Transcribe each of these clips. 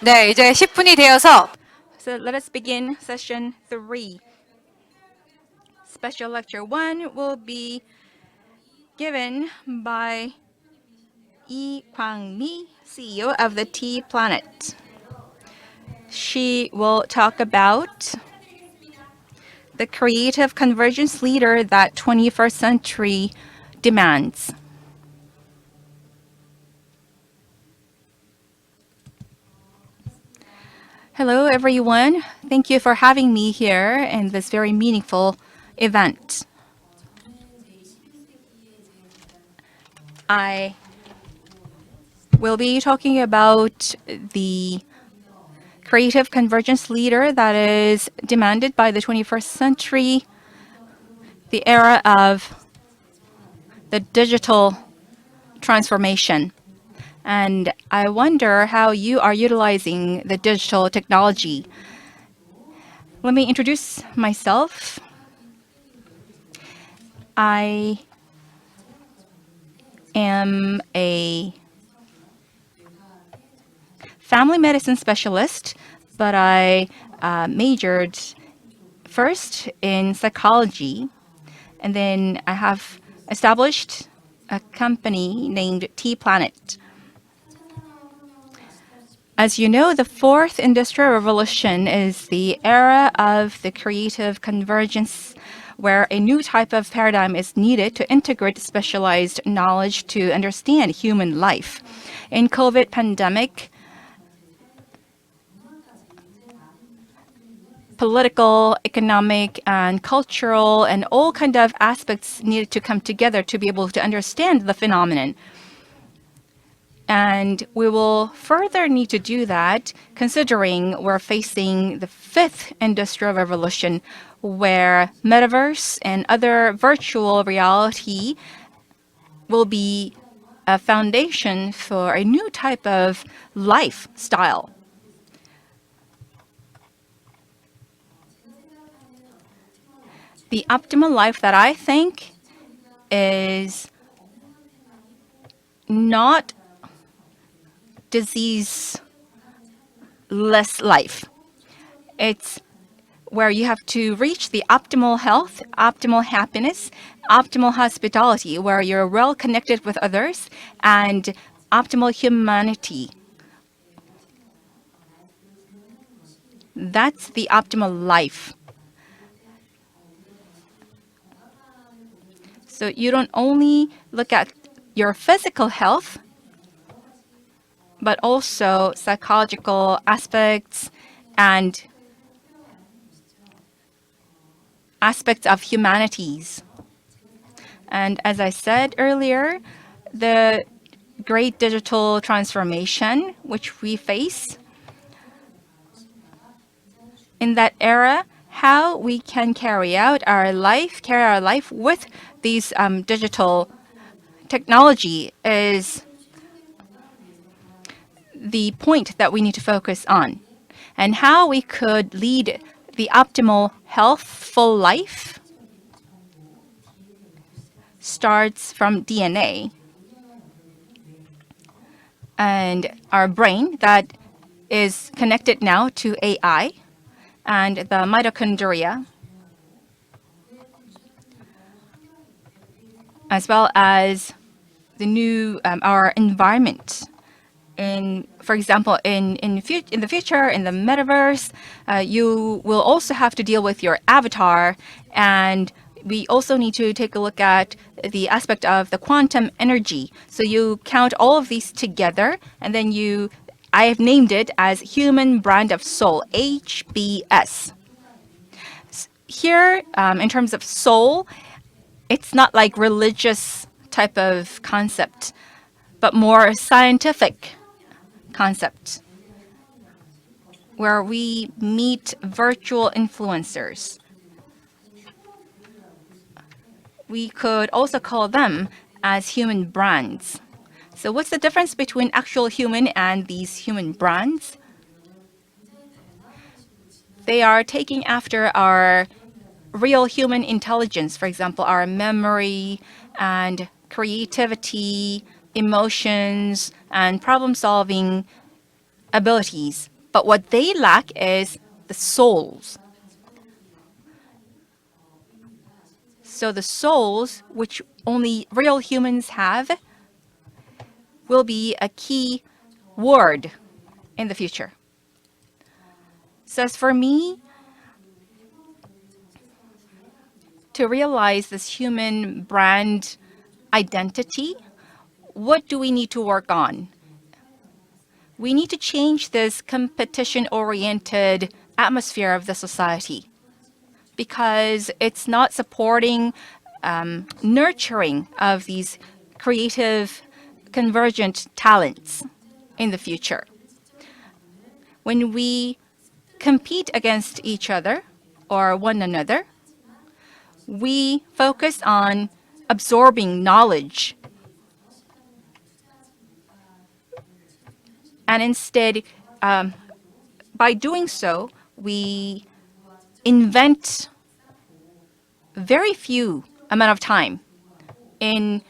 네, 이제 10분이 되어서 So let us begin session 3. Special lecture 1 will be given by Lee Kwang-mi, CEO of the Tea Planet. She will talk about the creative convergence leader that 21st century demands. Hello, everyone. Thank you for having me here in this very meaningful event. I will be talking about the creative convergence leader that is demanded by the 21st century, the era of the digital transformation. And I wonder how you are utilizing the digital technology. Let me introduce myself. I am a family medicine specialist, but I majored first in psychology, and then I have established a company named Tea Planet. As you know, the fourth industrial revolution is the era of the creative convergence, where a new type of paradigm is needed to integrate specialized knowledge to understand human life. In COVID pandemic, political, economic, and cultural, and all kind of aspects needed to come together to be able to understand the phenomenon. And we will further need to do that considering we're facing the fifth industrial revolution, where metaverse and other virtual reality will be a foundation for a new type of lifestyle. The optimal life that I think is not disease-less life. It's where you have to reach the optimal health, optimal happiness, optimal hospitality, where you're well connected with others, and optimal humanity. That's the optimal life. So you don't only look at your physical health, but also psychological aspects and aspects of humanities. And as I said earlier, the great digital transformation which we face in that era, how we can carry our life with these digital technology is the point that we need to focus on, and how we could lead the optimal healthful life starts from DNA and our brain that is connected now to AI and the mitochondria, as well as the new our environment. For example, in the future, in the metaverse, you will also have to deal with your avatar, and we also need to take a look at the aspect of the quantum energy. So you count all of these together, and then I have named it as Human Brand of Soul, HBS. Here, in terms of soul, it's not like religious type of concept, but more scientific concept, where we meet virtual influencers. We could also call them as human brands. So what's the difference between actual human and these human brands? They are taking after our real human intelligence, for example, our memory and creativity, emotions, and problem-solving abilities. But what they lack is the souls. So the souls, which only real humans have, will be a key word in the future. So as for me, to realize this human brand identity, what do we need to work on? We need to change this competition-oriented atmosphere of the society because it's not supporting nurturing of these creative, convergent talents in the future. When we compete against each other or one another, we focus on absorbing knowledge. And instead, by doing so, we invent very few amount of time in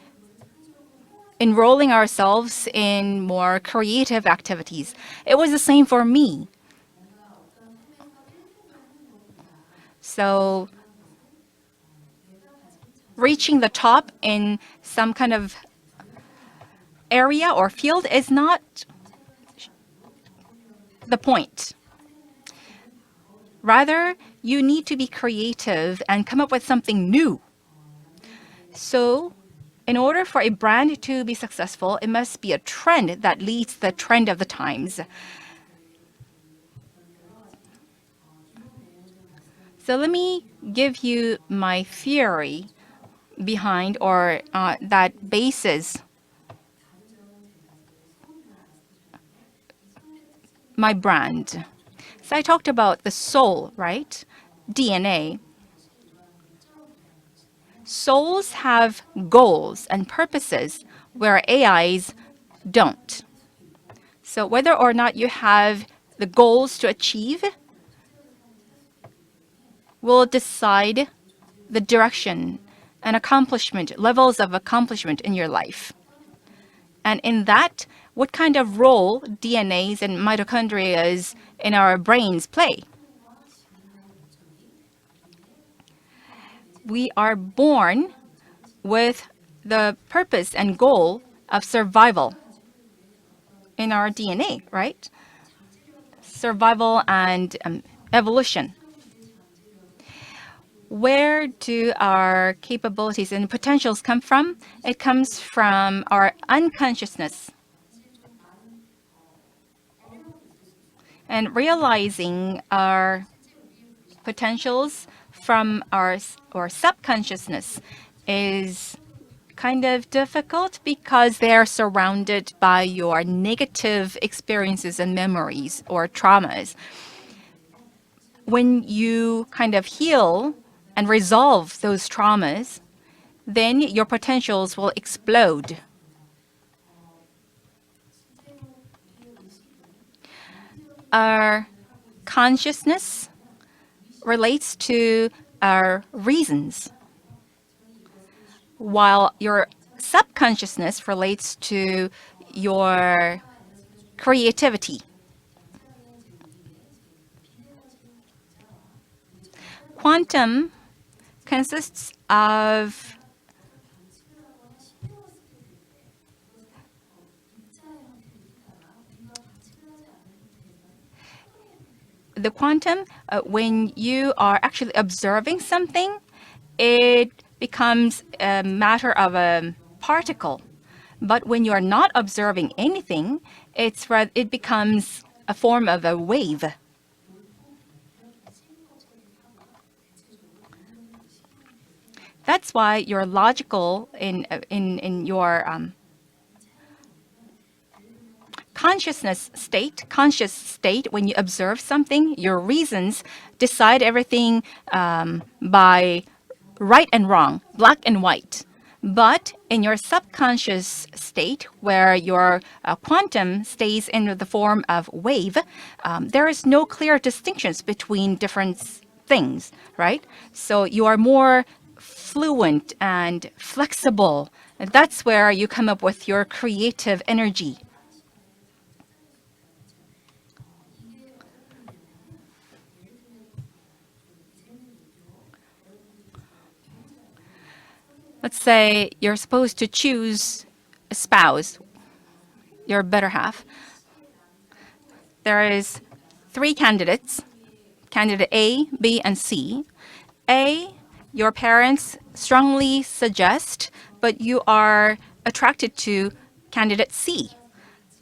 enrolling ourselves in more creative activities. It was the same for me. So reaching the top in some kind of area or field is not the point. Rather, you need to be creative and come up with something new. So, in order for a brand to be successful, it must be a trend that leads the trend of the times. So let me give you my theory behind or that bases my brand. So I talked about the soul, right? DNA. Souls have goals and purposes where AIs don't. So whether or not you have the goals to achieve will decide the direction and accomplishment, levels of accomplishment in your life. And in that, what kind of role DNAs and mitochondria in our brains play? We are born with the purpose and goal of survival in our DNA, right? Survival and evolution. Where do our capabilities and potentials come from? It comes from our unconsciousness. And realizing our potentials from our subconsciousness is kind of difficult because they are surrounded by your negative experiences and memories or traumas. When you kind of heal and resolve those traumas, then your potentials will explode. Our consciousness relates to our reasons, while your subconsciousness relates to your creativity. Quantum consists of the quantum, when you are actually observing something, it becomes a matter of a particle. But when you are not observing anything, it becomes a form of a wave. That's why you're logical in your conscious state, when you observe something, your reasons decide everything by right and wrong, black and white. But in your subconscious state, where your quantum stays in the form of wave, there is no clear distinctions between different things, right? So you are more fluent and flexible. And that's where you come up with your creative energy. Let's say you're supposed to choose a spouse, your better half. There is 3 candidates, candidate A, B, and C. A, your parents strongly suggest, but you are attracted to candidate C.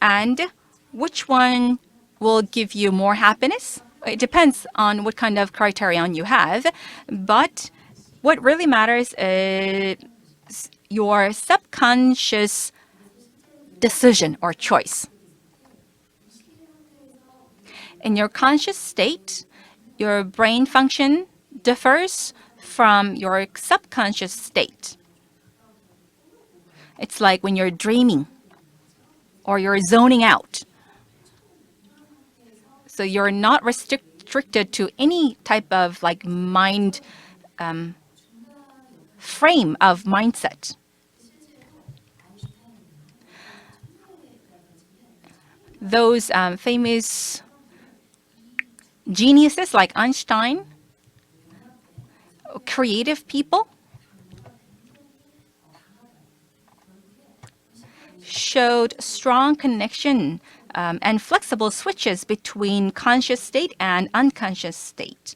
And which one will give you more happiness? It depends on what kind of criterion you have, but what really matters is your subconscious decision or choice. In your conscious state, your brain function differs from your subconscious state. It's like when you're dreaming or you're zoning out. So you're not restricted to any type of like mind frame of mindset. Those famous geniuses like Einstein, creative people, showed strong connection and flexible switches between conscious state and unconscious state.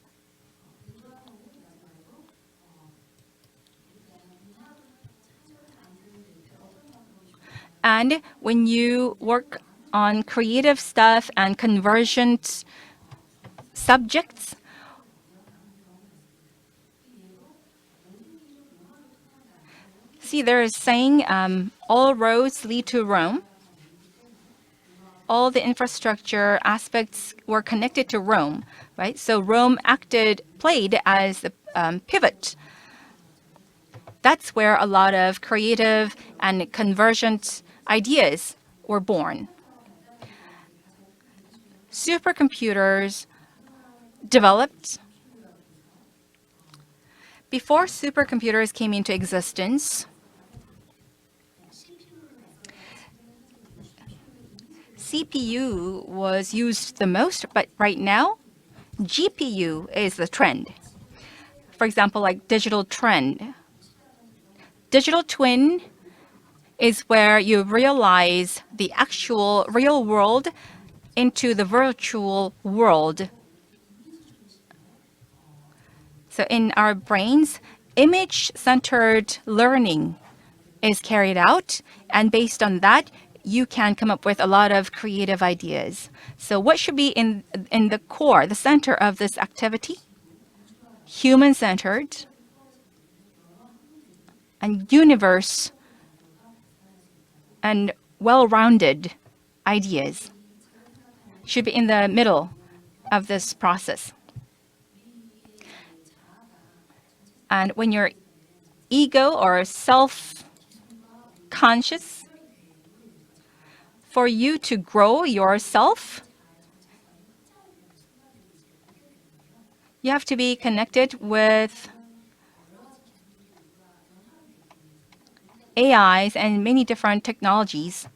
And when you work on creative stuff and convergent subjects, see, there is saying, all roads lead to Rome. All the infrastructure aspects were connected to Rome, right? So Rome played as the pivot. That's where a lot of creative and convergent ideas were born. Supercomputers developed. Before supercomputers came into existence, CPU was used the most, but right now, GPU is the trend. For example, like digital trend. Digital twin is where you realize the actual real world into the virtual world. So in our brains, image-centered learning is carried out, and based on that, you can come up with a lot of creative ideas. So what should be in the core, the center of this activity? Human-centered and universe and well-rounded ideas should be in the middle of this process. And when your ego or self-conscious, for you to grow yourself, you have to be connected with AIs and many different technologies.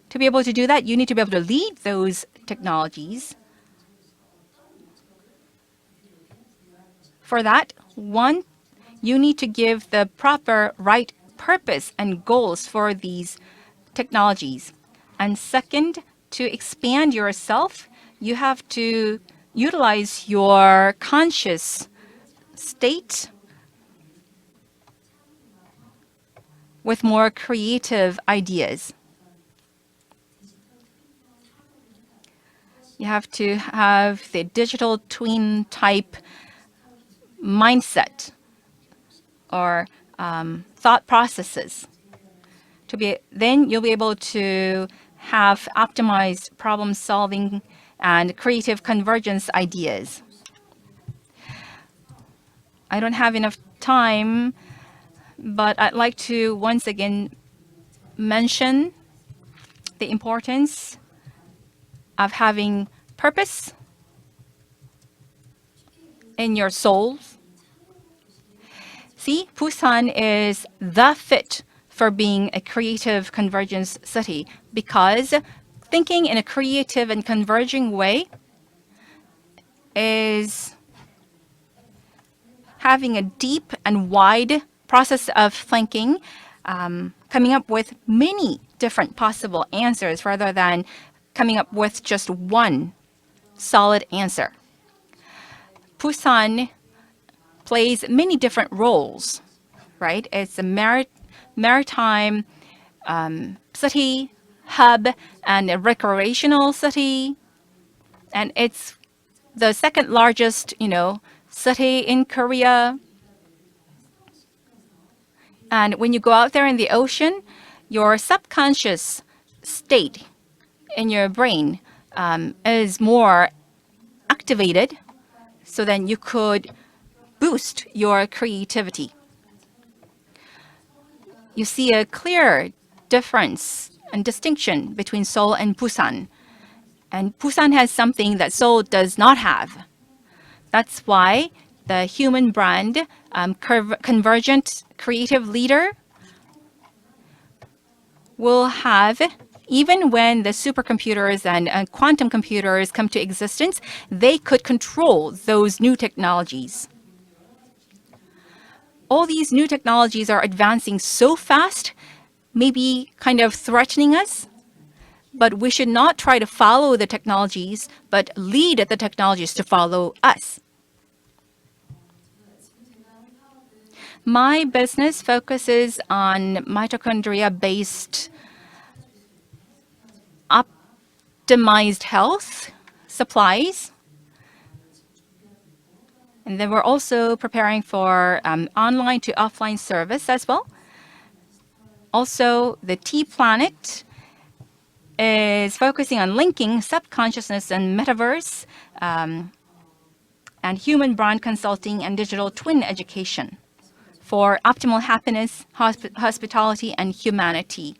To be able to do that, you need to be able to lead those technologies. For that, one, you need to give the proper right purpose and goals for these technologies. And second, to expand yourself, you have to utilize your conscious state with more creative ideas. You have to have the digital twin type mindset or thought processes. Then you'll be able to have optimized problem solving and creative convergence ideas. I don't have enough time, but I'd like to once again mention the importance of having purpose in your soul. See, Busan is the fit for being a creative convergence city because thinking in a creative and converging way is having a deep and wide process of thinking, coming up with many different possible answers rather than coming up with just one solid answer. Busan plays many different roles, right? It's a maritime city, hub, and a recreational city. And it's the second largest, city in Korea. And when you go out there in the ocean, your subconscious state in your brain is more activated, so then you could boost your creativity. You see a clear difference and distinction between Seoul and Busan. And Busan has something that Seoul does not have. That's why the human brand, convergent creative leader, will have, even when the supercomputers and quantum computers come to existence, they could control those new technologies. All these new technologies are advancing so fast, maybe kind of threatening us. But we should not try to follow the technologies, but lead the technologies to follow us. My business focuses on mitochondria-based optimized health supplies. And then we're also preparing for online to offline service as well. Also, the T-Planet is focusing on linking subconsciousness and metaverse, and human brand consulting and digital twin education for optimal happiness, hospitality, and humanity.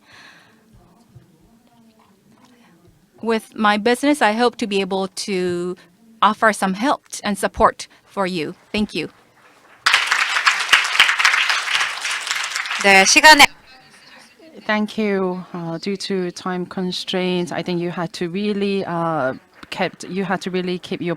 With my business, I hope to be able to offer some help and support for you. Thank you. 네, 시간에 Thank you. Due to time constraints, I think you had to really keep your